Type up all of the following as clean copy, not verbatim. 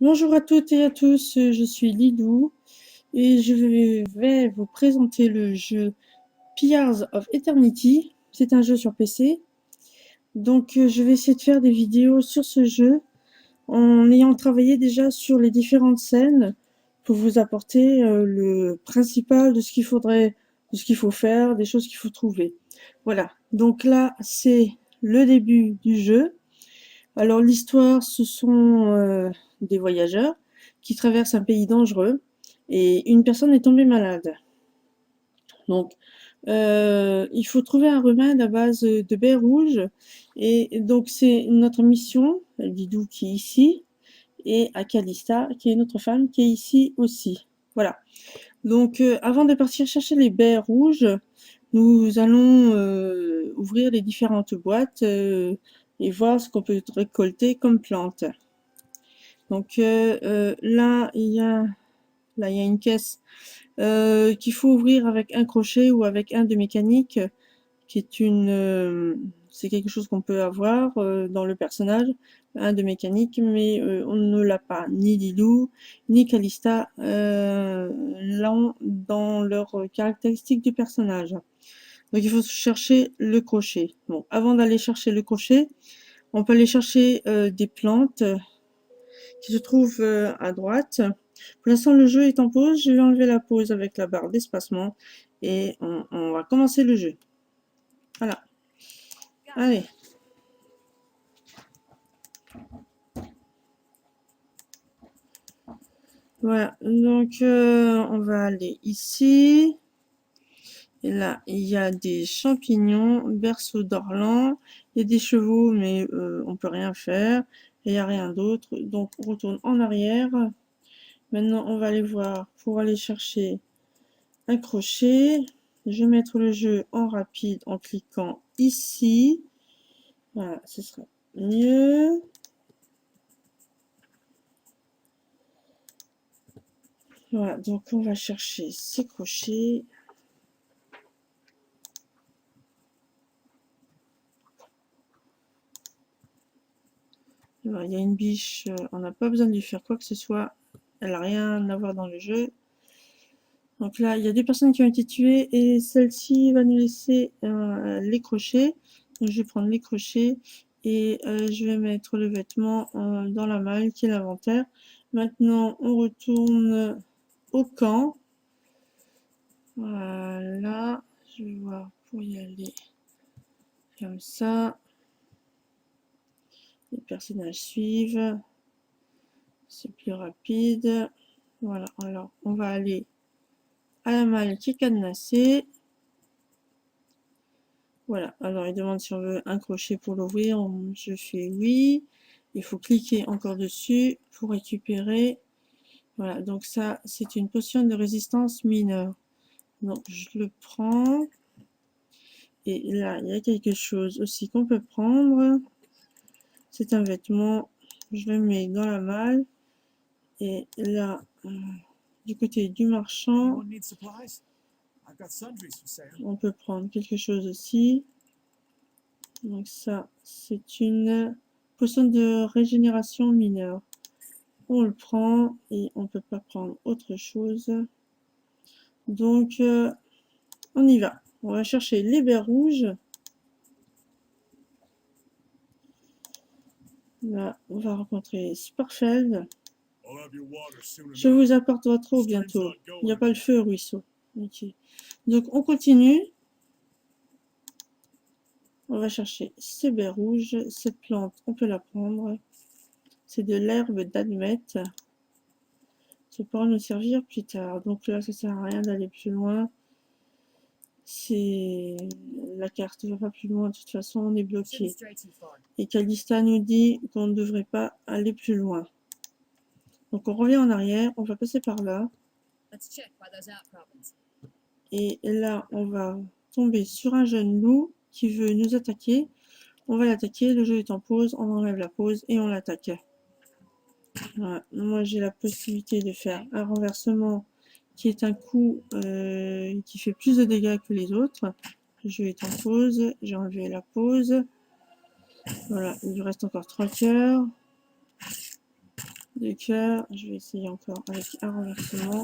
Bonjour à toutes et à tous, je suis Lilou et je vais vous présenter le jeu Pillars of Eternity. C'est un jeu sur PC. Donc je vais essayer de faire des vidéos sur ce jeu en ayant travaillé déjà sur les différentes scènes pour vous apporter le principal de ce qu'il faudrait, de ce qu'il faut faire, des choses qu'il faut trouver. Voilà, donc là c'est le début du jeu. Alors l'histoire, ce sont des voyageurs qui traversent un pays dangereux et une personne est tombée malade. Donc il faut trouver un remède à base de baies rouges et donc c'est notre mission, Didou qui est ici et Akalista qui est notre femme qui est ici aussi. Voilà. Donc avant de partir chercher les baies rouges, nous allons ouvrir les différentes boîtes et voir ce qu'on peut récolter comme plante. Donc là, il y a une caisse qu'il faut ouvrir avec un crochet ou avec un de mécanique, qui est c'est quelque chose qu'on peut avoir dans le personnage, un de mécanique, mais on ne l'a pas, ni Lilou, ni Calista l'ont dans leurs caractéristiques du personnage. Donc il faut chercher le crochet. Bon, avant d'aller chercher le crochet, on peut aller chercher des plantes qui se trouvent à droite. Pour l'instant, le jeu est en pause. Je vais enlever la pause avec la barre d'espacement et on va commencer le jeu. Voilà. Allez. Voilà. Donc, on va aller ici. Et là, il y a des champignons, berceau d'Orlan. Il y a des chevaux, mais on peut rien faire. Et il n'y a rien d'autre. Donc, on retourne en arrière. Maintenant, on va aller voir pour aller chercher un crochet. Je vais mettre le jeu en rapide en cliquant ici. Voilà, ce sera mieux. Voilà, donc on va chercher ces crochets. Alors, il y a une biche, on n'a pas besoin de lui faire quoi que ce soit. Elle n'a rien à voir dans le jeu. Donc là, il y a 2 personnes qui ont été tuées et celle-ci va nous laisser les crochets. Donc je vais prendre les crochets et je vais mettre le vêtement dans la malle qui est l'inventaire. Maintenant, on retourne au camp. Voilà, je vais voir pour y aller comme ça. Les personnages suivent. C'est plus rapide. Voilà, alors on va aller à la malle qui est cadenassée. Voilà, alors il demande si on veut un crochet pour l'ouvrir. Je fais oui. Il faut cliquer encore dessus pour récupérer. Voilà, donc ça, c'est une potion de résistance mineure. Donc je le prends. Et là, il y a quelque chose aussi qu'on peut prendre. C'est un vêtement. Je le mets dans la malle. Et là, du côté du marchand, on peut prendre quelque chose aussi. Donc ça, c'est une potion de régénération mineure. On le prend et on peut pas prendre autre chose. Donc, on y va. On va chercher les baies rouges. Là, on va rencontrer Sparfeld. Je vous apporte votre eau bientôt. Il n'y a pas le feu au ruisseau. Ok. Donc, on continue. On va chercher ces baies rouges. Cette plante, on peut la prendre. C'est de l'herbe d'admette. Ça pourra nous servir plus tard. Donc là, ça sert à rien d'aller plus loin. C'est la carte ne va pas plus loin. De toute façon, on est bloqué. Et Calista nous dit qu'on ne devrait pas aller plus loin. Donc on revient en arrière. On va passer par là. Et là, on va tomber sur un jeune loup qui veut nous attaquer. On va l'attaquer. Le jeu est en pause. On enlève la pause et on l'attaque. Voilà. Moi, j'ai la possibilité de faire un renversement qui est un coup qui fait plus de dégâts que les autres. Le jeu est en pause. J'ai enlevé la pause. Voilà, il lui reste encore 3 cœurs. de cœur. Je vais essayer encore avec un renversement.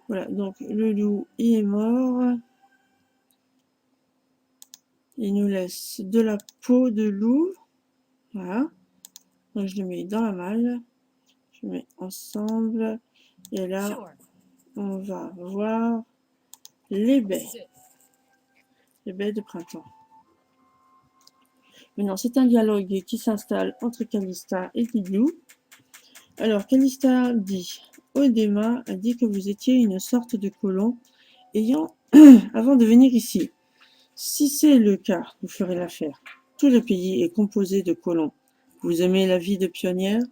Voilà, donc le loup il est mort. Il nous laisse de la peau de loup. Voilà. Donc je le mets dans la malle. Je mets ensemble. Et là, on va voir les baies. Les baies de printemps. Maintenant, c'est un dialogue qui s'installe entre Calista et Lilou. Alors, Calista dit, Odema a dit que vous étiez une sorte de colon ayant, avant de venir ici. Si c'est le cas, vous ferez l'affaire. Tout le pays est composé de colons. Vous aimez la vie de pionnière?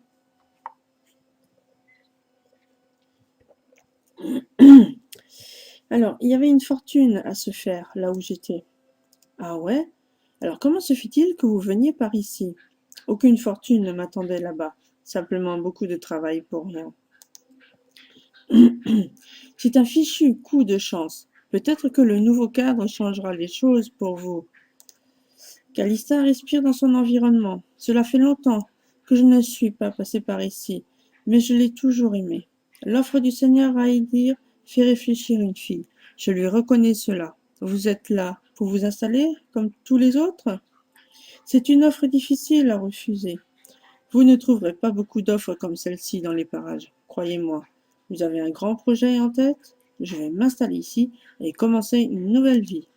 Alors, il y avait une fortune à se faire là où j'étais. Ah ouais? Alors comment se fait-il que vous veniez par ici? Aucune fortune ne m'attendait là-bas, simplement beaucoup de travail pour rien. C'est un fichu coup de chance. Peut-être que le nouveau cadre changera les choses pour vous. Calista respire dans son environnement. Cela fait longtemps que je ne suis pas passé par ici, mais je l'ai toujours aimé. L'offre du Seigneur à Idir fait réfléchir une fille. Je lui reconnais cela. Vous êtes là pour vous installer comme tous les autres? C'est une offre difficile à refuser. Vous ne trouverez pas beaucoup d'offres comme celle-ci dans les parages, croyez-moi. Vous avez un grand projet en tête? Je vais m'installer ici et commencer une nouvelle vie.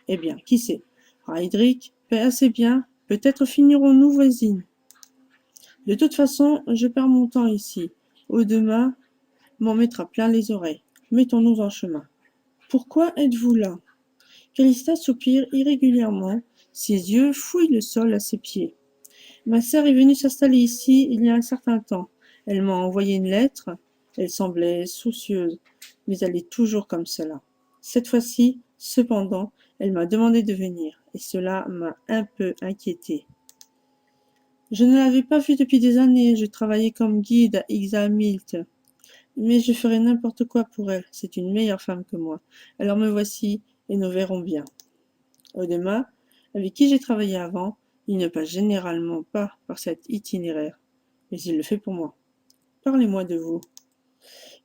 Eh bien, qui sait? Raedric paie assez bien, peut-être finirons-nous voisines. De toute façon, je perds mon temps ici. Audema m'en mettra plein les oreilles. Mettons-nous en chemin. Pourquoi êtes-vous là? Calista soupire irrégulièrement, ses yeux fouillent le sol à ses pieds. Ma sœur est venue s'installer ici il y a un certain temps. Elle m'a envoyé une lettre. Elle semblait soucieuse, mais elle est toujours comme cela. Cette fois-ci, cependant, elle m'a demandé de venir, et cela m'a un peu inquiétée. Je ne l'avais pas vue depuis des années, je travaillais comme guide à Ixamilt. Mais je ferais n'importe quoi pour elle, c'est une meilleure femme que moi. Alors me voici, et nous verrons bien. Audema, avec qui j'ai travaillé avant, il ne passe généralement pas par cet itinéraire, mais il le fait pour moi. Parlez-moi de vous.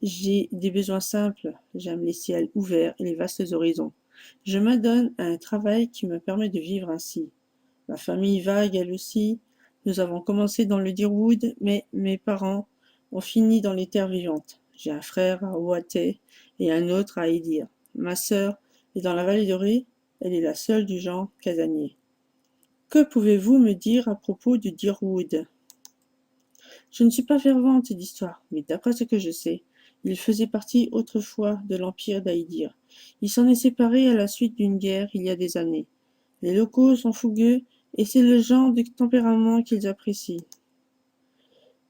J'ai des besoins simples, j'aime les ciels ouverts et les vastes horizons. Je m'adonne à un travail qui me permet de vivre ainsi. Ma famille vague, elle aussi. Nous avons commencé dans le Dirwood, mais mes parents ont fini dans les terres vivantes. J'ai un frère à Oaté et un autre à Edir. Ma sœur est dans la vallée dorée, elle est la seule du genre casanier. Que pouvez-vous me dire à propos du Dirwood? Je ne suis pas fervente d'histoire, mais d'après ce que je sais, il faisait partie autrefois de l'empire d'Aïdir. Il s'en est séparé à la suite d'une guerre il y a des années. Les locaux sont fougueux et c'est le genre de tempérament qu'ils apprécient.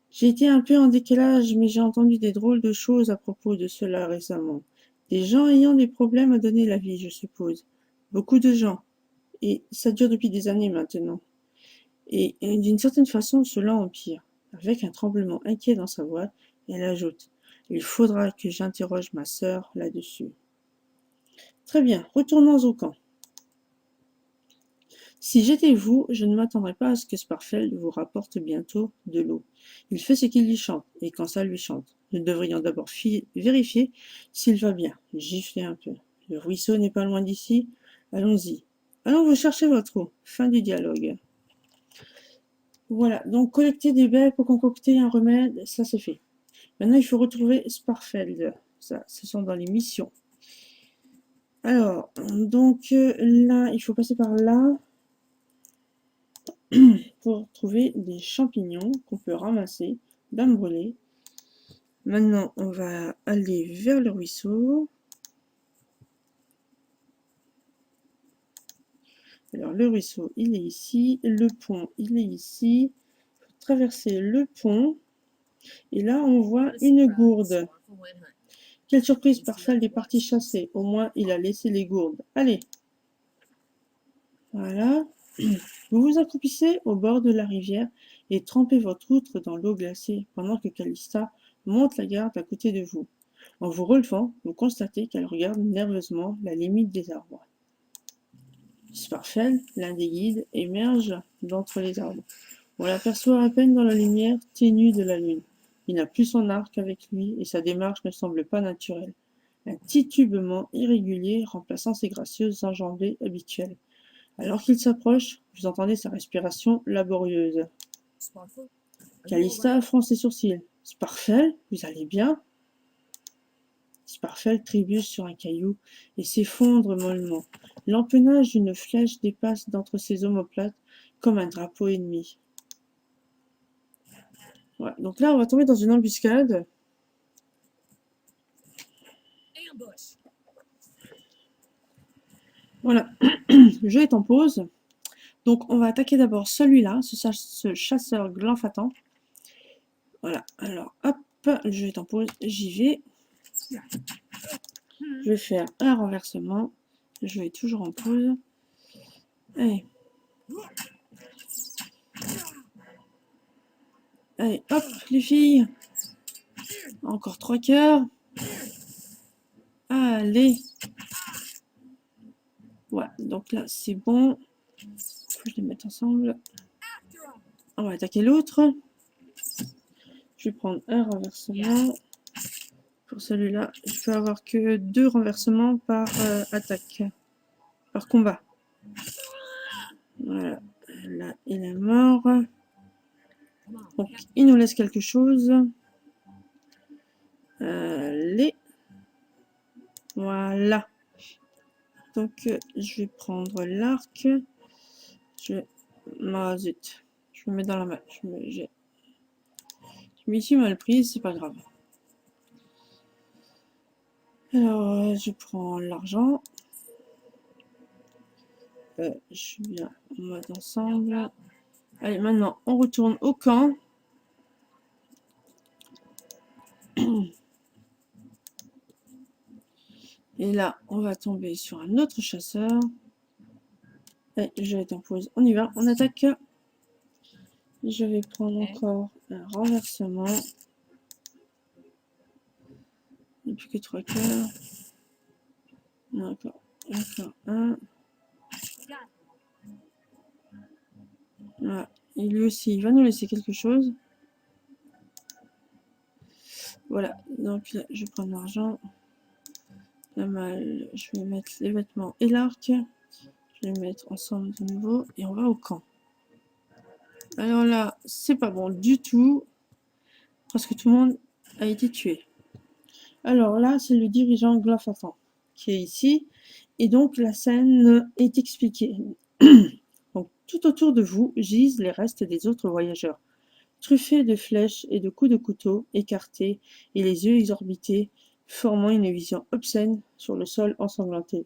J'ai été un peu en décalage, mais j'ai entendu des drôles de choses à propos de cela récemment. Des gens ayant des problèmes à donner la vie, je suppose. Beaucoup de gens. Et ça dure depuis des années maintenant. Et d'une certaine façon, cela empire. Avec un tremblement inquiet dans sa voix, elle ajoute: il faudra que j'interroge ma sœur là-dessus. Très bien, retournons au camp. Si j'étais vous, je ne m'attendrais pas à ce que Sparfeld vous rapporte bientôt de l'eau. Il fait ce qu'il lui chante, et quand ça lui chante. Nous devrions d'abord vérifier s'il va bien, gifler un peu. Le ruisseau n'est pas loin d'ici. Allons-y. Allons vous chercher votre eau. Fin du dialogue. Voilà, donc collecter des baies pour concocter un remède, ça c'est fait. Maintenant, il faut retrouver Sparfeld. Ça, ce sont dans les missions. Alors, donc là, il faut passer par là pour trouver des champignons qu'on peut ramasser, dames brûlées. Maintenant, on va aller vers le ruisseau. Alors, le ruisseau, il est ici. Le pont, il est ici. Il faut traverser le pont. Et là, on voit une gourde. Quelle surprise, Sparfeld est parti chasser. Au moins, il a laissé les gourdes. Allez. Voilà. Vous vous accroupissez au bord de la rivière et trempez votre outre dans l'eau glacée pendant que Calista monte la garde à côté de vous. En vous relevant, vous constatez qu'elle regarde nerveusement la limite des arbres. Sparfel, l'un des guides, émerge d'entre les arbres. On l'aperçoit à peine dans la lumière ténue de la lune. Il n'a plus son arc avec lui et sa démarche ne semble pas naturelle. Un titubement irrégulier remplaçant ses gracieuses enjambées habituelles. Alors qu'il s'approche, vous entendez sa respiration laborieuse. Calista fronce ses sourcils. Sparfel, vous allez bien? Sparfel trébuche sur un caillou et s'effondre mollement. L'empennage d'une flèche dépasse d'entre ses omoplates comme un drapeau ennemi. Ouais, donc là, on va tomber dans une embuscade. Voilà, le jeu est en pause. Donc on va attaquer d'abord celui-là, ce chasseur glanfatant. Voilà, alors hop, le jeu est en pause, j'y vais. Je vais faire un renversement. Le jeu est toujours en pause. Allez. Allez, hop, les filles. Encore 3 cœurs. Allez. Voilà, donc là, c'est bon. Faut que je les mette ensemble. On va attaquer l'autre. Je vais prendre un renversement. Pour celui-là, je peux avoir que 2 renversements par attaque. Par combat. Voilà. Là, il est mort. Donc, il nous laisse quelque chose. Les. Voilà. Donc, je vais prendre l'arc. Je vais... Ah, zut. Je me mets dans la main. Je me suis mal prise, c'est pas grave. Alors, je prends l'argent. Je suis bien en mode ensemble. Allez, maintenant, on retourne au camp. Et là, on va tomber sur un autre chasseur. Et je vais être en pause. On y va, on attaque. Je vais prendre encore un renversement. Il n'y a plus que 3 cœurs. Encore un. Voilà. Et lui aussi, il va nous laisser quelque chose. Voilà, donc là, je vais prendre l'argent. La malle, je vais mettre les vêtements et l'arc. Je vais les mettre ensemble de nouveau et on va au camp. Alors là, c'est pas bon du tout. Parce que tout le monde a été tué. Alors là, c'est le dirigeant Glafatan qui est ici. Et donc, la scène est expliquée. Donc, tout autour de vous gisent les restes des autres voyageurs, truffés de flèches et de coups de couteau écartés et les yeux exorbités, formant une vision obscène sur le sol ensanglanté.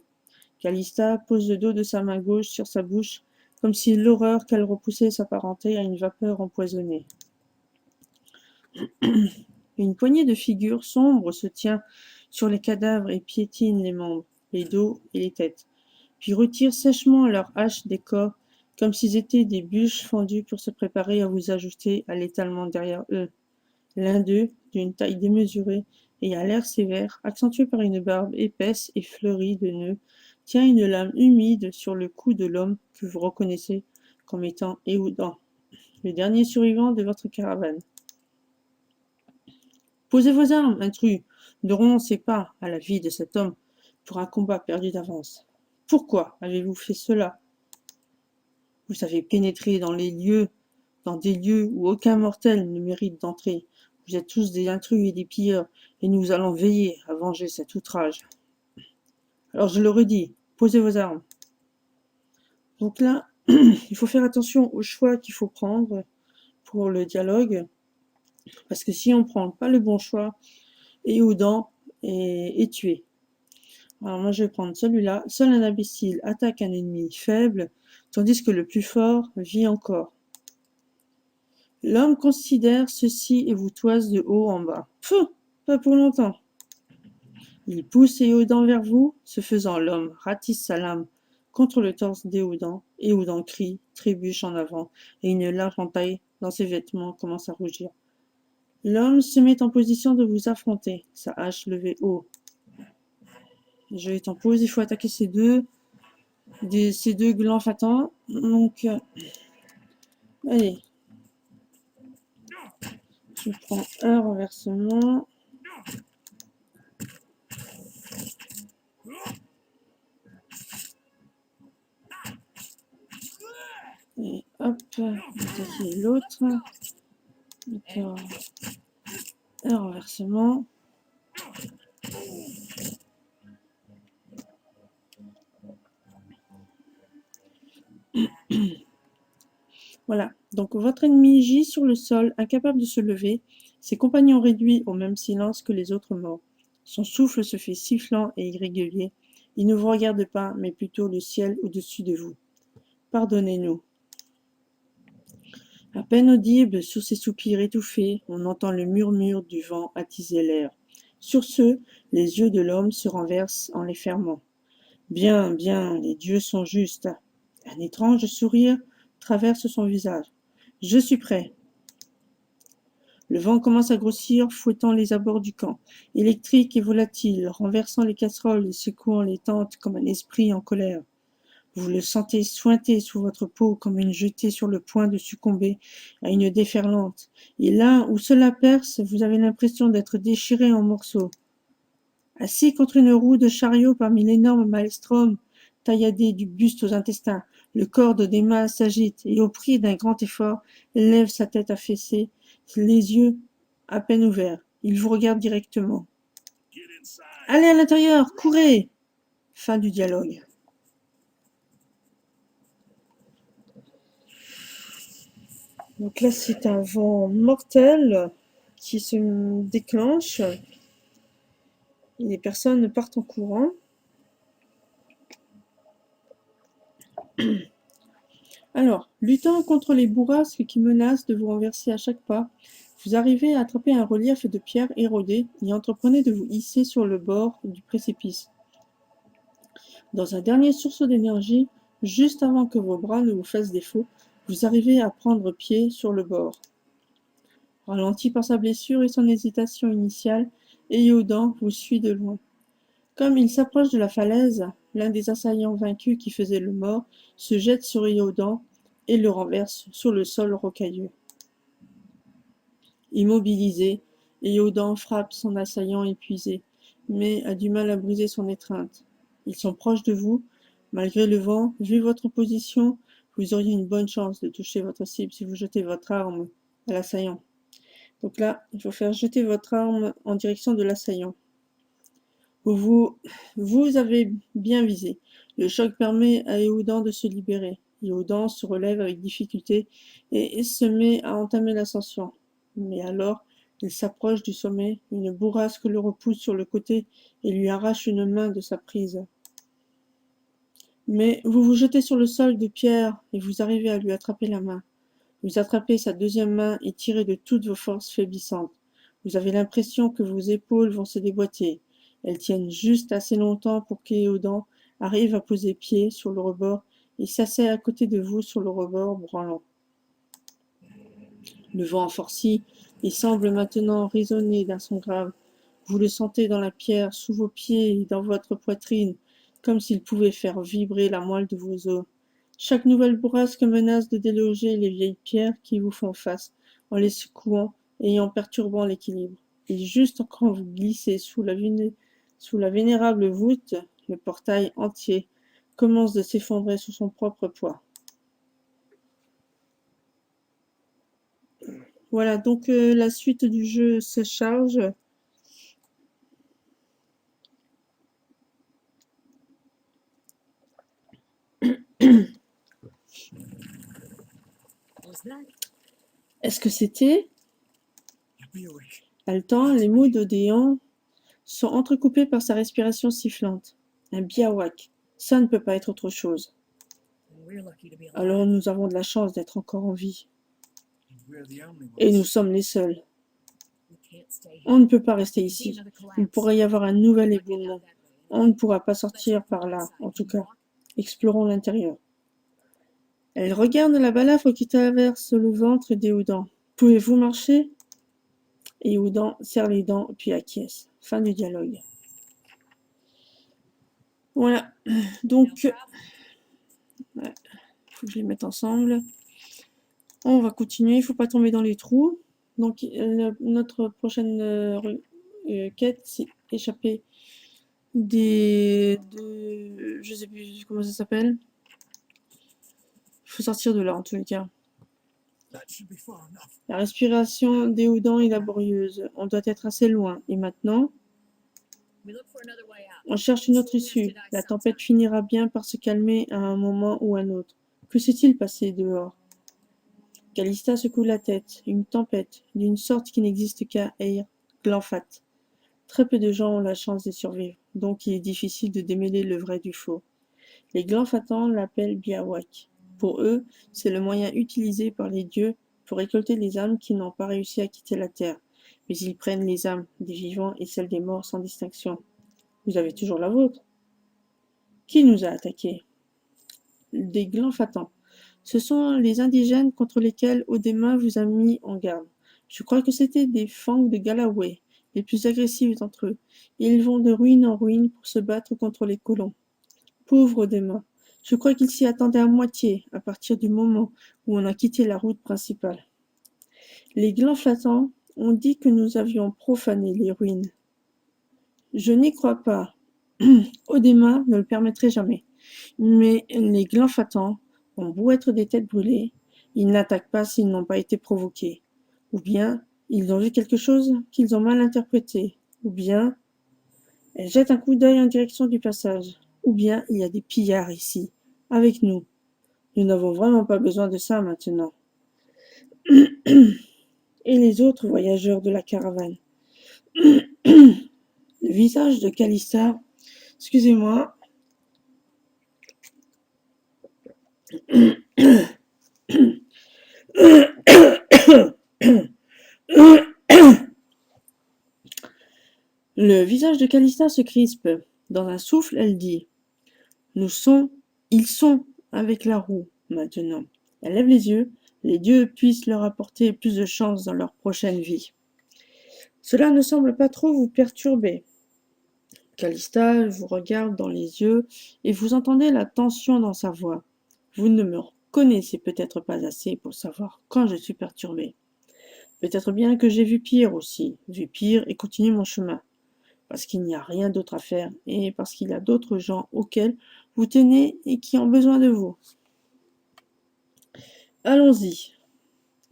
Calista pose le dos de sa main gauche sur sa bouche, comme si l'horreur qu'elle repoussait s'apparentait à une vapeur empoisonnée. Une poignée de figures sombres se tient sur les cadavres et piétine les membres, les dos et les têtes, puis retire sèchement leurs haches des corps, comme s'ils étaient des bûches fendues pour se préparer à vous ajouter à l'étalement derrière eux. L'un d'eux, d'une taille démesurée et à l'air sévère, accentué par une barbe épaisse et fleurie de nœuds, tient une lame humide sur le cou de l'homme que vous reconnaissez comme étant Éhoudan, le dernier survivant de votre caravane. Posez vos armes, intrus, ne renoncez pas à la vie de cet homme pour un combat perdu d'avance. Pourquoi avez-vous fait cela? Vous avez pénétré dans des lieux où aucun mortel ne mérite d'entrer. Vous êtes tous des intrus et des pilleurs, et nous allons veiller à venger cet outrage. Alors je le redis, posez vos armes. Donc là, il faut faire attention aux choix qu'il faut prendre pour le dialogue, parce que si on ne prend pas le bon choix, Éhoudan est tué. Alors moi je vais prendre celui-là. Seul un imbécile attaque un ennemi faible, tandis que le plus fort vit encore. L'homme considère ceci et vous toise de haut en bas. Pfff, pas pour longtemps. Il pousse Éhoudan vers vous, ce faisant l'homme ratisse sa lame contre le torse d'Éhoudan. Éhoudan crie, trébuche en avant, et une large entaille dans ses vêtements commence à rougir. L'homme se met en position de vous affronter, sa hache levée haut. Je vais en pause, il faut attaquer ces deux. ces deux glands fatants. Donc, allez, je prends un renversement. Et hop, attaquer l'autre. D'accord. Un renversement. Voilà, donc votre ennemi gît sur le sol, incapable de se lever, ses compagnons réduits au même silence que les autres morts. Son souffle se fait sifflant et irrégulier. Il ne vous regarde pas, mais plutôt le ciel au-dessus de vous. Pardonnez-nous. À peine audible sous ces soupirs étouffés, on entend le murmure du vent attiser l'air. Sur ce, les yeux de l'homme se renversent en les fermant. Bien, bien, les dieux sont justes. Un étrange sourire traverse son visage. Je suis prêt. Le vent commence à grossir, fouettant les abords du camp, électrique et volatile, renversant les casseroles et secouant les tentes comme un esprit en colère. Vous le sentez suinter sous votre peau comme une jetée sur le point de succomber à une déferlante. Et là où cela perce, vous avez l'impression d'être déchiré en morceaux. Assis contre une roue de chariot parmi l'énorme maelstrom, tailladé du buste aux intestins, le corps de Déma s'agite et au prix d'un grand effort, lève sa tête affaissée, les yeux à peine ouverts. Il vous regarde directement. Allez à l'intérieur, courez! Fin du dialogue. Donc là, c'est un vent mortel qui se déclenche et les personnes partent en courant. Alors, luttant contre les bourrasques qui menacent de vous renverser à chaque pas, vous arrivez à attraper un relief de pierre érodé et entreprenez de vous hisser sur le bord du précipice. Dans un dernier sursaut d'énergie, juste avant que vos bras ne vous fassent défaut, vous arrivez à prendre pied sur le bord. Ralenti par sa blessure et son hésitation initiale, Éodan vous suit de loin. Comme il s'approche de la falaise, l'un des assaillants vaincus qui faisait le mort se jette sur Éodan et le renverse sur le sol rocailleux. Immobilisé, Éodan frappe son assaillant épuisé, mais a du mal à briser son étreinte. Ils sont proches de vous. Malgré le vent, vu votre position, vous auriez une bonne chance de toucher votre cible si vous jetez votre arme à l'assaillant. Donc là, il faut faire jeter votre arme en direction de l'assaillant. Vous avez bien visé. Le choc permet à Éodan de se libérer. Éodan se relève avec difficulté et se met à entamer l'ascension. Mais alors, il s'approche du sommet, une bourrasque le repousse sur le côté et lui arrache une main de sa prise. Mais vous vous jetez sur le sol de pierre et vous arrivez à lui attraper la main. Vous attrapez sa deuxième main et tirez de toutes vos forces faiblissantes. Vous avez l'impression que vos épaules vont se déboîter. Elles tiennent juste assez longtemps pour qu'Éodan arrive à poser pied sur le rebord et s'assied à côté de vous sur le rebord branlant. Le vent forcit et semble maintenant résonner d'un son grave. Vous le sentez dans la pierre, sous vos pieds et dans votre poitrine, comme s'il pouvait faire vibrer la moelle de vos os. Chaque nouvelle bourrasque menace de déloger les vieilles pierres qui vous font face, en les secouant et en perturbant l'équilibre. Et juste quand vous glissez sous la vénérable voûte, le portail entier commence de s'effondrer sous son propre poids. Voilà, donc la suite du jeu se charge. Est-ce que c'était haletant, les mots d'Odéon sont entrecoupés par sa respiration sifflante. Un biawak, ça ne peut pas être autre chose. Alors nous avons de la chance d'être encore en vie. Et nous sommes les seuls. On ne peut pas rester ici. Il pourrait y avoir un nouvel éboulement. On ne pourra pas sortir par là, en tout cas. Explorons l'intérieur. Elle regarde la balafre qui traverse le ventre d'Éodan. Pouvez-vous marcher? Éodan serre les dents, puis acquiesce. Fin du dialogue. Voilà. Donc, Ouais, faut que je les mette ensemble. On va continuer, il faut pas tomber dans les trous. Donc notre prochaine quête, c'est échapper je sais plus comment ça s'appelle. Il faut sortir de là en tous les cas. La respiration déoudant et laborieuse. On doit être assez loin. Et maintenant, on cherche une autre issue. La tempête finira bien par se calmer à un moment ou un autre. Que s'est-il passé dehors? Calista secoue la tête. Une tempête, d'une sorte qui n'existe qu'à Air Glanfat. Très peu de gens ont la chance de survivre, donc il est difficile de démêler le vrai du faux. Les Glanfatans l'appellent Biawak. Pour eux, c'est le moyen utilisé par les dieux pour récolter les âmes qui n'ont pas réussi à quitter la terre. Mais ils prennent les âmes des vivants et celles des morts sans distinction. Vous avez toujours la vôtre. Qui nous a attaqués? Des Glanfatans. Ce sont les indigènes contre lesquels Odema vous a mis en garde. Je crois que c'était des Fangs de Galloway, les plus agressifs d'entre eux. Ils vont de ruine en ruine pour se battre contre les colons. Pauvre Odema. Je crois qu'il s'y attendait à moitié, à partir du moment où on a quitté la route principale. Les Glanfatans ont dit que nous avions profané les ruines. Je n'y crois pas. Odema ne le permettrait jamais. Mais les Glanfatans ont beau être des têtes brûlées, ils n'attaquent pas s'ils n'ont pas été provoqués. Ou bien, ils ont vu quelque chose qu'ils ont mal interprété. Ou bien, elles jettent un coup d'œil en direction du passage. Ou bien, il y a des pillards ici, avec nous. Nous n'avons vraiment pas besoin de ça maintenant. Et les autres voyageurs de la caravane. Le visage de Calista, excusez-moi, le visage de Calista se crispe. Dans un souffle, elle dit: Ils sont avec la roue, maintenant. Elle lève les yeux, les dieux puissent leur apporter plus de chance dans leur prochaine vie. Cela ne semble pas trop vous perturber. Calista vous regarde dans les yeux et vous entendez la tension dans sa voix. Vous ne me connaissez peut-être pas assez pour savoir quand je suis perturbé. Peut-être bien que j'ai vu pire aussi, vu pire et continué mon chemin. Parce qu'il n'y a rien d'autre à faire et parce qu'il y a d'autres gens auxquels vous tenez et qui ont besoin de vous. Allons-y.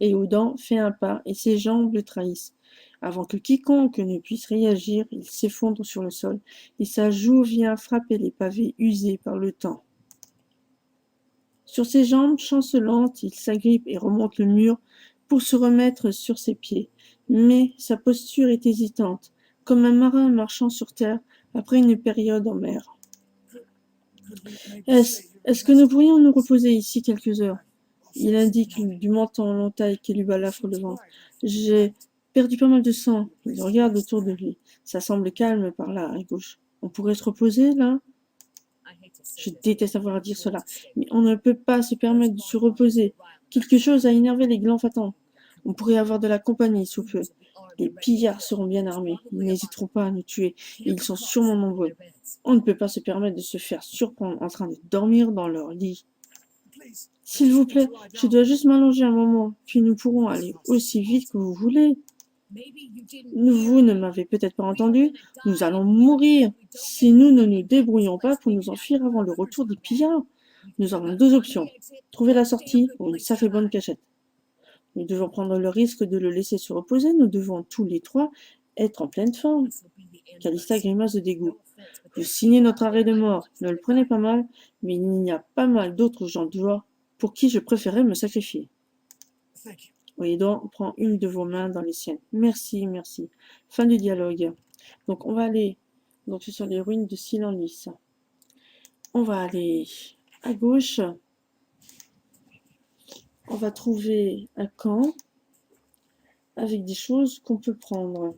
Et Oudan fait un pas et ses jambes le trahissent. Avant que quiconque ne puisse réagir, il s'effondre sur le sol et sa joue vient frapper les pavés usés par le temps. Sur ses jambes chancelantes, il s'agrippe et remonte le mur pour se remettre sur ses pieds. Mais sa posture est hésitante, comme un marin marchant sur terre après une période en mer. Est-ce que nous pourrions nous reposer ici quelques heures? Il indique du menton en lontaille qui lui balafre le ventre. J'ai perdu pas mal de sang. Il regarde autour de lui. Ça semble calme par là, à gauche. On pourrait se reposer, là? Je déteste avoir à dire cela, mais on ne peut pas se permettre de se reposer. Quelque chose a énervé les Glanfatans. On pourrait avoir de la compagnie sous peu. Les pillards seront bien armés. Ils n'hésiteront pas à nous tuer, et ils sont sûrement nombreux. On ne peut pas se permettre de se faire surprendre en train de dormir dans leur lit. S'il vous plaît, je dois juste m'allonger un moment, puis nous pourrons aller aussi vite que vous voulez. Vous ne m'avez peut-être pas entendu, nous allons mourir si nous ne nous débrouillons pas pour nous enfuir avant le retour des pillards. Nous avons deux options, trouver la sortie ou une sacrée bonne cachette. Nous devons prendre le risque de le laisser se reposer, nous devons tous les trois être en pleine forme. Calista grimace de dégoût. Vous signez notre arrêt de mort, ne le prenez pas mal, mais il y a pas mal d'autres gens dehors pour qui je préférais me sacrifier. Ouidan prend une de vos mains dans les siennes. Merci, merci. Fin du dialogue. Donc on va aller, donc ce sont les ruines de Silanlis. On va aller à gauche. On va trouver un camp avec des choses qu'on peut prendre.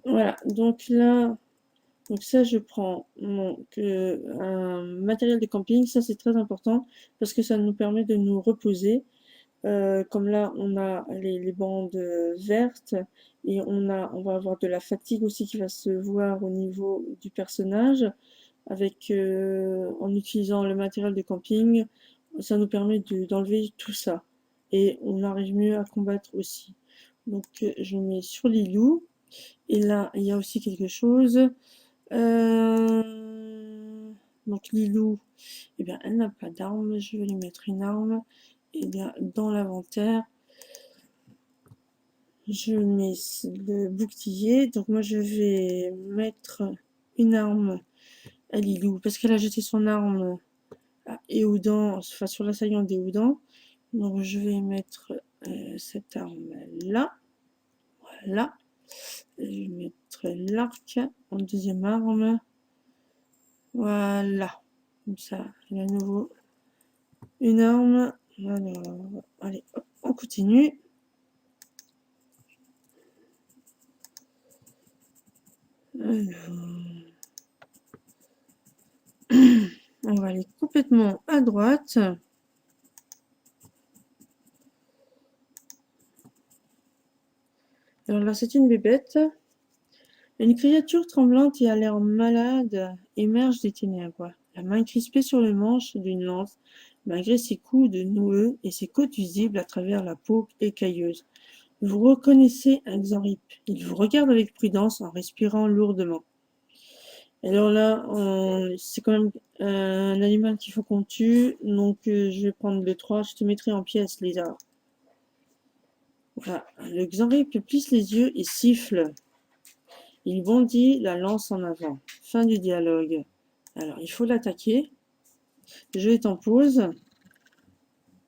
Voilà, donc là, donc ça je prends un matériel de camping, ça c'est très important parce que ça nous permet de nous reposer. Comme là, on a les bandes vertes et on va avoir de la fatigue aussi qui va se voir au niveau du personnage avec en utilisant le matériel de camping, ça nous permet d'enlever tout ça et on arrive mieux à combattre aussi. Donc je mets sur Lilou et là il y a aussi quelque chose. Donc Lilou, eh bien elle n'a pas d'arme, je vais lui mettre une arme. Et bien dans l'inventaire, je mets le bouclier. Donc moi je vais mettre une arme à Lilou parce qu'elle a jeté son arme à Éoudan, enfin sur l'assaillant d'Éoudan. Donc je vais mettre cette arme là, voilà. Je vais mettre l'arc en deuxième arme, voilà. Comme ça, il y a à nouveau une arme. Alors, allez, hop, on continue. On va aller complètement à droite. Alors là, c'est une bébête. Une créature tremblante et à l'air malade émerge des ténèbres, la main crispée sur le manche d'une lance, malgré ses coudes noueux et ses côtes visibles à travers la peau écailleuse. Vous reconnaissez un Xanrip. Il vous regarde avec prudence en respirant lourdement. Alors là, c'est quand même un animal qu'il faut qu'on tue, donc je vais prendre le 3, je te mettrai en pièces, Lézard. Voilà, le Xanrip plisse les yeux et siffle. Il bondit, la lance en avant. Fin du dialogue. Alors, il faut l'attaquer. Le jeu est en pause.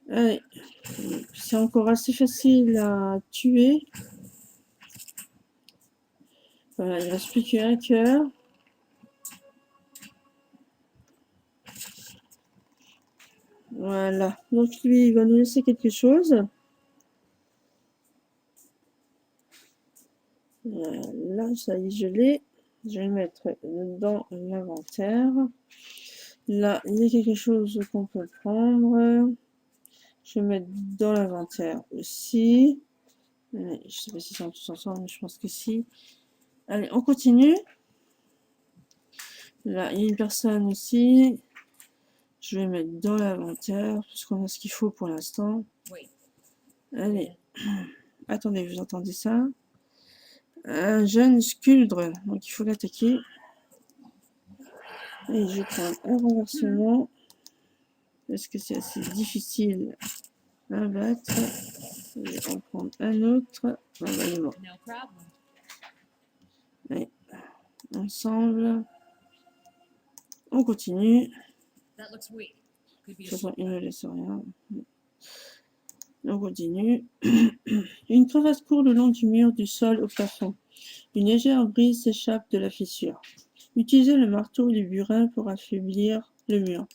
Allez. C'est encore assez facile à tuer. Voilà, il ne reste plus qu'un cœur. Voilà. Donc lui, il va nous laisser quelque chose. Voilà, ça y est, je l'ai. Je vais le mettre dans l'inventaire. Là, il y a quelque chose qu'on peut prendre. Je vais mettre dans l'inventaire aussi. Allez, je sais pas si c'est en tous ensemble, mais je pense que si. Allez, on continue. Là, il y a une personne aussi. Je vais mettre dans l'inventaire, puisqu'on a ce qu'il faut pour l'instant. Allez. Attendez, vous entendez ça? Un jeune sculdre, donc il faut l'attaquer. Et je prends un renversement. Parce que c'est assez difficile à battre. Je vais en prendre un autre. Ah bah, il est mort. Allez. Ensemble. On continue. De toute façon, il ne laisse rien. On continue. Une crevasse court le long du mur du sol au plafond. Une légère brise s'échappe de la fissure. Utilisez le marteau et les burins pour affaiblir le mur.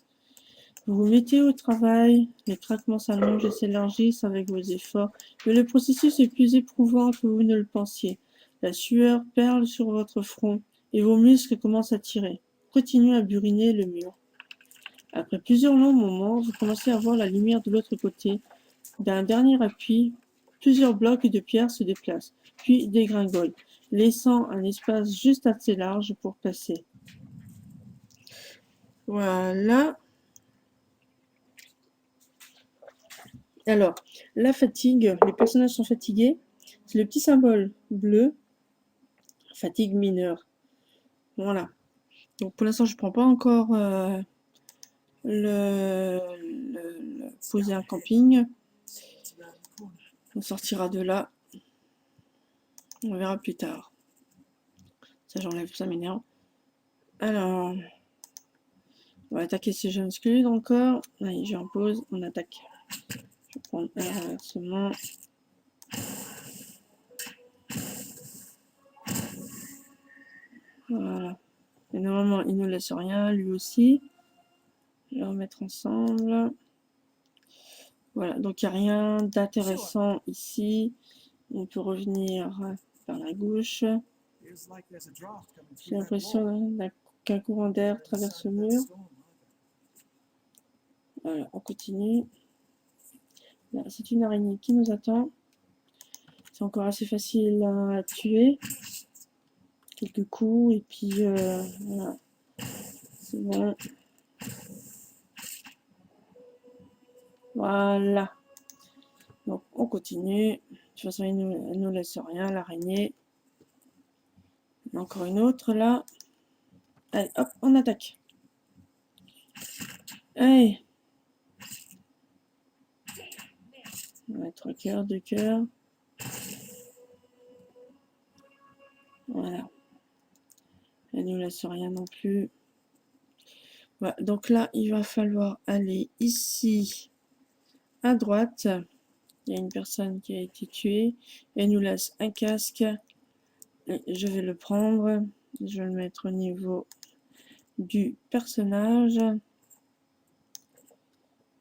Vous vous mettez au travail, les craquements s'allongent et s'élargissent avec vos efforts, mais le processus est plus éprouvant que vous ne le pensiez. La sueur perle sur votre front et vos muscles commencent à tirer. Continuez à buriner le mur. Après plusieurs longs moments, vous commencez à voir la lumière de l'autre côté. D'un dernier appui, plusieurs blocs de pierre se déplacent, puis dégringolent, laissant un espace juste assez large pour passer. Voilà. Alors, la fatigue, les personnages sont fatigués. C'est le petit symbole bleu, fatigue mineure. Voilà. Donc pour l'instant, je ne prends pas encore le poser un camping. On sortira de là. On verra plus tard. Ça, j'enlève, ça m'énerve. Alors, on va attaquer ces jeunes scuds encore. Allez, je en pause, on attaque. Je vais prendre un renversement. Voilà. Et normalement, il ne laisse rien, lui aussi. Je vais remettre ensemble. Voilà, donc il n'y a rien d'intéressant ici. On peut revenir par la gauche. J'ai l'impression qu'un courant d'air traverse le mur. Voilà, on continue. Là, c'est une araignée qui nous attend. C'est encore assez facile à tuer. Quelques coups et puis voilà. C'est bon. Voilà. Donc on continue. De toute façon, elle nous laisse rien, l'araignée. Encore une autre là. Allez, hop, on attaque. Allez. Ouais, 3 cœurs, 2 cœurs. Voilà. Elle nous laisse rien non plus. Voilà. Donc là, il va falloir aller ici à droite. Il y a une personne qui a été tuée. Elle nous laisse un casque. Je vais le prendre. Je vais le mettre au niveau du personnage.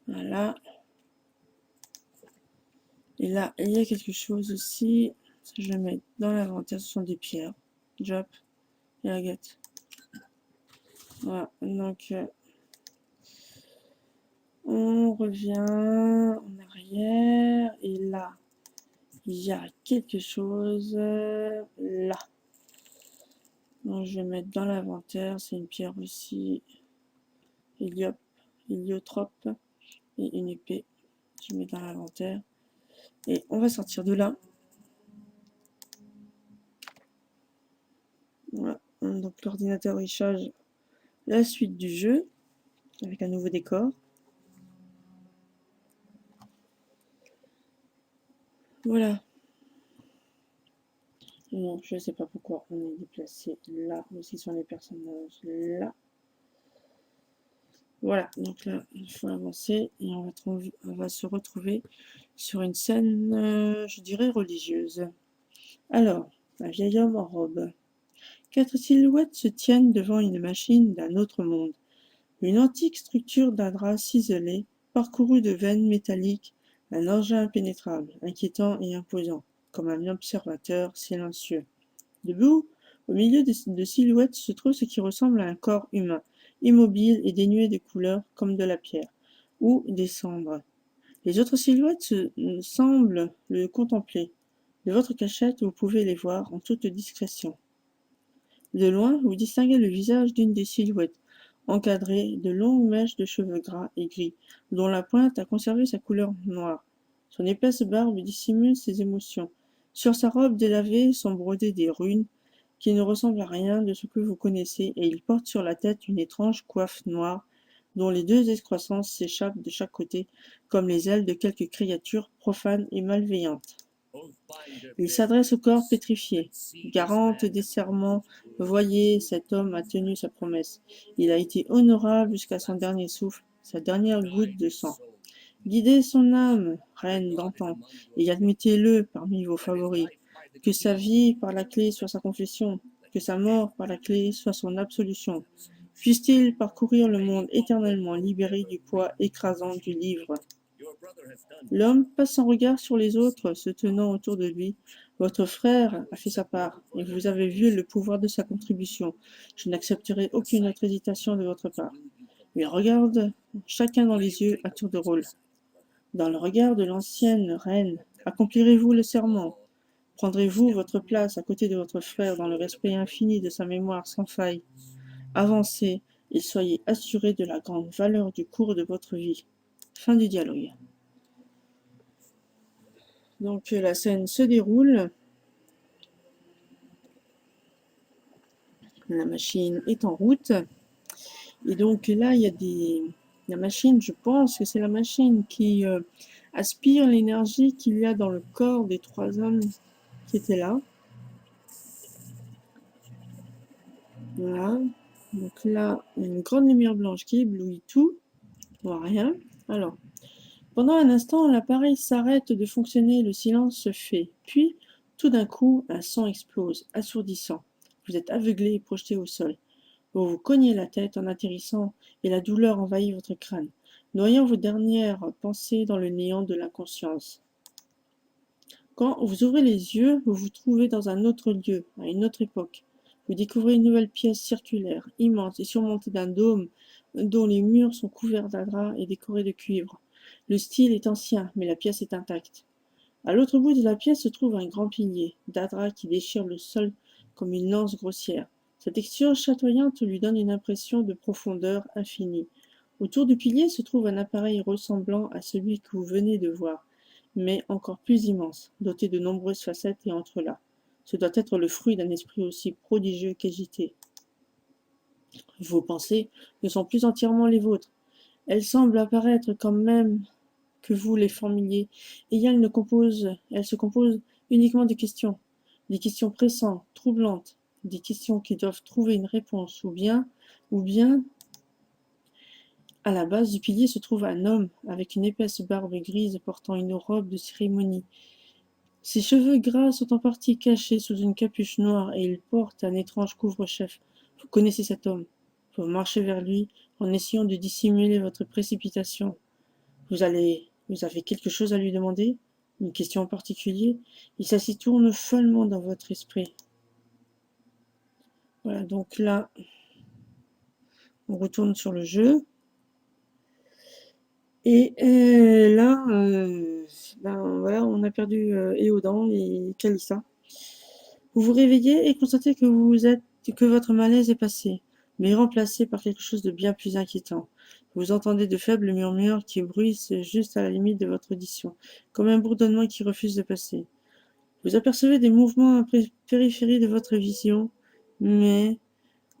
Voilà. Et là, il y a quelque chose aussi. Je vais mettre dans l'inventaire. Ce sont des pierres. Drop. Et agate. Voilà. Donc, on revient en arrière. Et là, il y a quelque chose là. Donc, je vais mettre dans l'inventaire. C'est une pierre aussi. Héliotrope. Et une épée. Je mets dans l'inventaire. Et on va sortir de là. Voilà. Donc l'ordinateur il charge la suite du jeu avec un nouveau décor. Voilà. Donc je sais pas pourquoi on est déplacé là, aussi sont les personnages là. Voilà, donc là il faut avancer et on va se retrouver sur une scène, je dirais religieuse. Alors, un vieil homme en robe. 4 silhouettes se tiennent devant une machine d'un autre monde. Une antique structure d'un drap ciselé, parcourue de veines métalliques, un engin impénétrable, inquiétant et imposant, comme un observateur silencieux. Debout, au milieu de silhouettes se trouve ce qui ressemble à un corps humain, immobile et dénué de couleurs comme de la pierre, ou des cendres. Les autres silhouettes semblent le contempler. De votre cachette, vous pouvez les voir en toute discrétion. De loin, vous distinguez le visage d'une des silhouettes, encadrée de longues mèches de cheveux gras et gris, dont la pointe a conservé sa couleur noire. Son épaisse barbe dissimule ses émotions. Sur sa robe délavée sont brodées des runes qui ne ressemblent à rien de ce que vous connaissez, et il porte sur la tête une étrange coiffe noire, dont les 2 excroissances s'échappent de chaque côté, comme les ailes de quelque créature profane et malveillante. Il s'adresse au corps pétrifié. Garante des serments, voyez, cet homme a tenu sa promesse. Il a été honorable jusqu'à son dernier souffle, sa dernière goutte de sang. Guidez son âme, reine d'antan, et admettez-le parmi vos favoris. Que sa vie par la clé soit sa confession, que sa mort par la clé soit son absolution. Puisse-t-il parcourir le monde éternellement libéré du poids écrasant du livre. L'homme passe son regard sur les autres se tenant autour de lui. Votre frère a fait sa part, et vous avez vu le pouvoir de sa contribution. Je n'accepterai aucune autre hésitation de votre part. Il regarde chacun dans les yeux à tour de rôle. Dans le regard de l'ancienne reine, accomplirez-vous le serment? Prendrez-vous votre place à côté de votre frère dans le respect infini de sa mémoire sans faille? Avancez et soyez assurés de la grande valeur du cours de votre vie. Fin du dialogue. Donc la scène se déroule. La machine est en route. Et donc là, il y a la machine, je pense que c'est la machine qui aspire l'énergie qu'il y a dans le corps des 3 hommes qui étaient là. Voilà. Donc là, il y a une grande lumière blanche qui éblouit tout. On voit rien. Alors, pendant un instant, l'appareil s'arrête de fonctionner, le silence se fait. Puis, tout d'un coup, un son explose, assourdissant. Vous êtes aveuglé et projeté au sol. Vous vous cognez la tête en atterrissant et la douleur envahit votre crâne, noyant vos dernières pensées dans le néant de l'inconscience. Quand vous ouvrez les yeux, vous vous trouvez dans un autre lieu, à une autre époque. Vous découvrez une nouvelle pièce circulaire, immense et surmontée d'un dôme dont les murs sont couverts d'un drap et décorés de cuivre. Le style est ancien, mais la pièce est intacte. À l'autre bout de la pièce se trouve un grand pilier, d'Adra qui déchire le sol comme une lance grossière. Sa texture chatoyante lui donne une impression de profondeur infinie. Autour du pilier se trouve un appareil ressemblant à celui que vous venez de voir, mais encore plus immense, doté de nombreuses facettes et entrelacs. Ce doit être le fruit d'un esprit aussi prodigieux qu'agité. Vos pensées ne sont plus entièrement les vôtres. Elles semblent apparaître quand même que vous les formuliez, et elles se composent uniquement de questions, des questions pressantes, troublantes, des questions qui doivent trouver une réponse, ou bien, à la base du pilier se trouve un homme avec une épaisse barbe grise portant une robe de cérémonie. Ses cheveux gras sont en partie cachés sous une capuche noire et il porte un étrange couvre-chef. Vous connaissez cet homme. Vous marchez vers lui en essayant de dissimuler votre précipitation. Vous avez quelque chose à lui demander? Une question en particulier? Et ça s'y tourne follement dans votre esprit. Voilà, donc là, on retourne sur le jeu. Et là, ben voilà, on a perdu Éodan et Kalissa. Vous vous réveillez et constatez que votre malaise est passé, mais remplacé par quelque chose de bien plus inquiétant. Vous entendez de faibles murmures qui bruissent juste à la limite de votre audition, comme un bourdonnement qui refuse de passer. Vous apercevez des mouvements à périphérie de votre vision, mais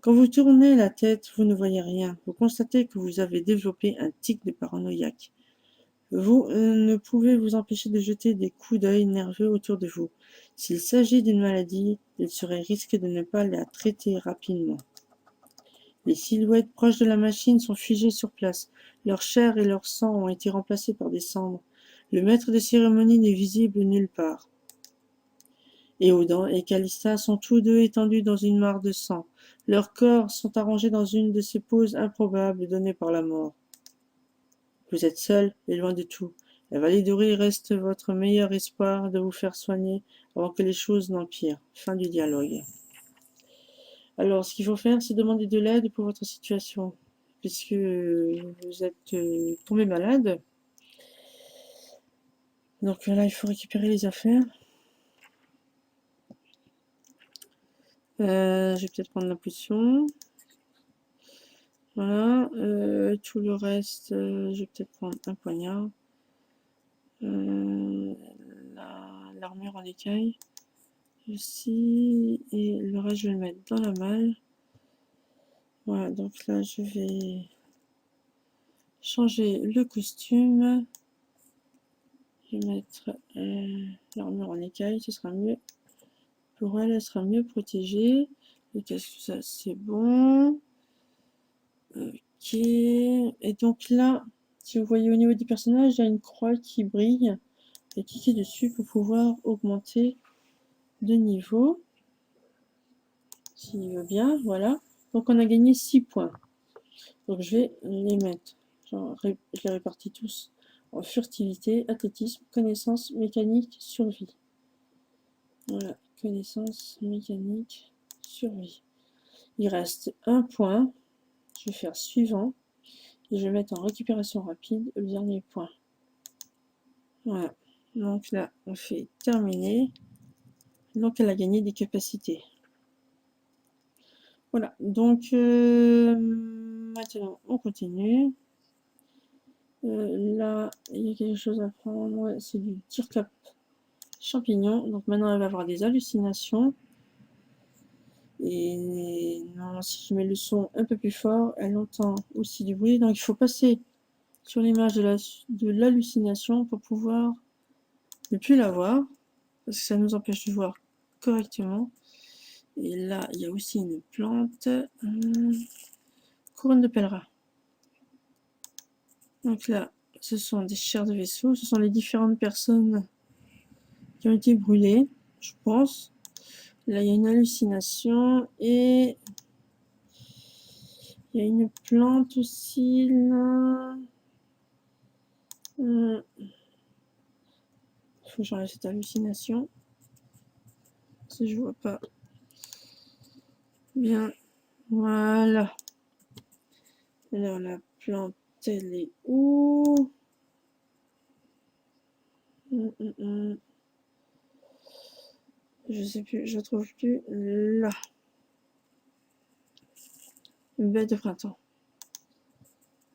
quand vous tournez la tête, vous ne voyez rien. Vous constatez que vous avez développé un tic de paranoïaque. Vous ne pouvez vous empêcher de jeter des coups d'œil nerveux autour de vous. S'il s'agit d'une maladie, il serait risqué de ne pas la traiter rapidement. Les silhouettes proches de la machine sont figées sur place. Leur chair et leur sang ont été remplacés par des cendres. Le maître de cérémonie n'est visible nulle part. Éodan et Kalista sont tous deux étendus dans une mare de sang. Leurs corps sont arrangés dans une de ces poses improbables données par la mort. Vous êtes seul et loin de tout. La vallée dorée reste votre meilleur espoir de vous faire soigner avant que les choses n'empirent. Fin du dialogue. Alors, ce qu'il faut faire, c'est demander de l'aide pour votre situation, puisque vous êtes tombé malade. Donc là, il faut récupérer les affaires. Je vais peut-être prendre la potion. Voilà. Tout le reste, je vais peut-être prendre un poignard. L'armure en écaille aussi. Et le reste, je vais le mettre dans la malle. Voilà, donc là, je vais changer le costume. Je vais mettre l'armure en écaille, ce sera mieux. Pour elle, elle sera mieux protégée. Le casque, ça, c'est bon. Ok. Et donc là, si vous voyez au niveau du personnage, il y a une croix qui brille. Et cliquez dessus pour pouvoir augmenter de niveau. S'il veut bien, voilà. Donc on a gagné 6 points. Donc je vais les mettre. Je les répartis tous en furtivité, athlétisme, connaissance, mécanique, survie. Voilà, connaissance, mécanique, survie. Il reste un point. Je vais faire suivant. Et je vais mettre en récupération rapide le dernier point. Voilà. Donc là, on fait terminer. Donc elle a gagné des capacités. Voilà. Donc maintenant, on continue. Là, il y a quelque chose à prendre. Ouais, c'est du tir-cap champignon. Donc maintenant, elle va avoir des hallucinations. Et non, si je mets le son un peu plus fort, elle entend aussi du bruit. Donc il faut passer sur l'image de l'hallucination pour pouvoir ne plus la voir. Parce que ça nous empêche de voir correctement. Et là, il y a aussi une plante. Couronne de pèlerin. Donc là, ce sont des chairs de vaisseau. Ce sont les différentes personnes qui ont été brûlées, je pense. Là, il y a une hallucination et il y a une plante aussi, là. Il faut que j'enlève cette hallucination. Parce que je vois pas bien. Voilà. Alors, la plante, elle est où? Je sais plus, je trouve plus là. Baie de printemps.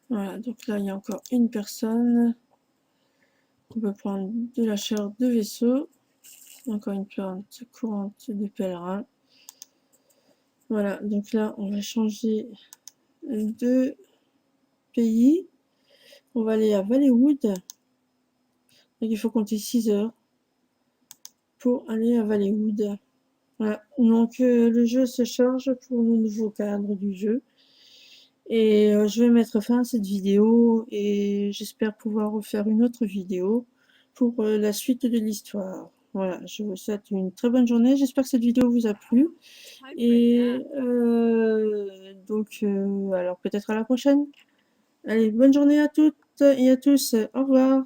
Voilà, donc là il y a encore une personne. On peut prendre de la chair de vaisseau. Encore une plante courante de pèlerin. Voilà, donc là on va changer de pays. On va aller à Valleywood. Donc il faut compter 6 heures pour aller à Valleywood. Voilà, donc le jeu se charge pour le nouveau cadre du jeu. Et je vais mettre fin à cette vidéo et j'espère pouvoir refaire une autre vidéo pour la suite de l'histoire. Voilà, je vous souhaite une très bonne journée. J'espère que cette vidéo vous a plu. Et donc, alors peut-être à la prochaine. Allez, bonne journée à toutes et à tous. Au revoir.